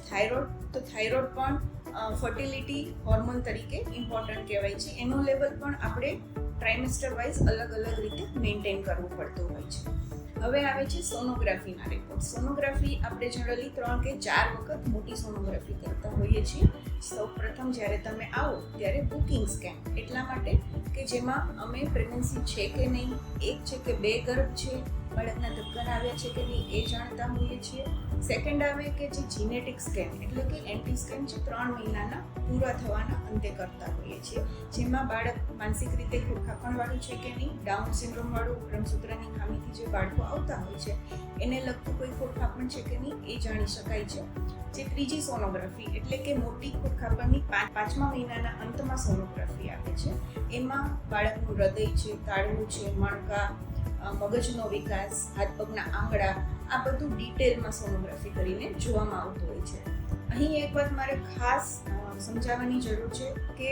Thyroid પણ fertility hormone તરીકે important કહેવાય છે. એનું લેવલ પણ આપણે ટ્રાઇમેસ્ટર વાઇઝ અલગ અલગ રીતે મેન્ટેન કરવું પડતું હોય છે. હવે આવે છે સોનોગ્રાફીના રિપોર્ટ. સોનોગ્રાફી આપણે જનરલી 3 કે 4 વખત મોટી સોનોગ્રાફી કરતા હોઈએ છીએ. સૌ પ્રથમ જ્યારે તમે આવો ત્યારે બુકિંગ સ્કેન, એટલા માટે કે જેમાં અમે પ્રેગ્નન્સી છે કે નહીં, 1 છે કે 2 ગર્ભ છે, બાળકના ધબકારા આવ્યા છે કે નહીં એ જાણતા હોઈએ છીએ. સેકન્ડ આવે કે જે જીનેટિક સ્કેન એટલે કે એન્ટી સ્કેન છે 3 મહિનાના પૂરા થવાના અંતે કરતા હોઈએ છીએ, જેમાં બાળક માનસિક રીતે ખોડખાપણવાળું છે કે નહીં, ડાઉન સિન્ડ્રોમવાળું રંગસૂત્રની ખામીથી જે બાળકો આવતા હોય છે એને લગતું કોઈ ખોડખાપણ છે કે નહીં એ જાણી શકાય છે. જે ત્રીજી સોનોગ્રાફી એટલે કે મોટી ખોડખાપણની 5મા મહિનાના અંતમાં સોનોગ્રાફી આવે છે, એમાં બાળકનું હૃદય છે, તાળવું છે, મણકા, મગજનો વિકાસ, હાથ પગના આંગળા, આ બધું ડિટેલમાં સોનોગ્રાફી કરીને જોવામાં આવતું હોય છે. અહીં એક વાત મારે ખાસ સમજાવવાની જરૂર છે કે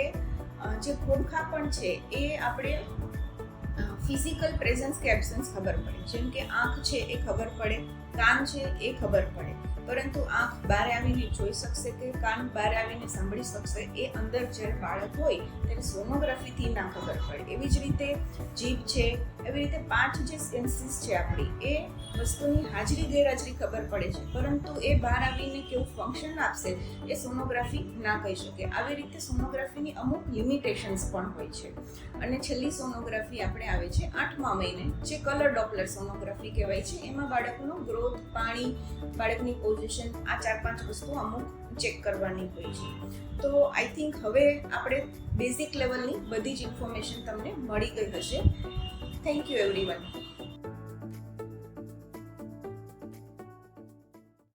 જે ખોડખાપણ છે એ આપણે ફિઝિકલ પ્રેઝન્સ કે એબ્સન્સ ખબર પડે, જેમ કે આંખ છે એ ખબર પડે, કાન છે એ ખબર પડે, પરંતુ આંખ બહાર આવીને જોઈ શકશે કે કાન બહાર આવીને સાંભળી શકશે એ અંદર જ્યારે બાળક હોય ત્યારે સોનોગ્રાફીથી ના ખબર પડે. એવી જ રીતે જીભ છે, એવી રીતે 5 જે સેન્સીસ છે આપણી એ વસ્તુની હાજરી ગેરહાજરી ખબર પડે છે, પરંતુ એ બહાર આવીને કેવું ફંક્શન આપશે એ સોનોગ્રાફી ના કહી શકે. આવી રીતે સોનોગ્રાફીની અમુક લિમિટેશન્સ પણ હોય છે. અને છેલ્લી સોનોગ્રાફી આપણે આવે છે 8મા મહિને, જે કલર ડોપલર સોનોગ્રાફી કહેવાય છે. એમાં બાળકનો ગ્રોથ, પાણી, બાળકની પોઝિશન, આ 4-5 વસ્તુ અમુક ચેક કરવાની હોય છે. તો આઈ થિંક હવે આપણે બેઝિક લેવલની બધી જ ઇન્ફોર્મેશન તમને મળી ગઈ હશે. Thank you everyone.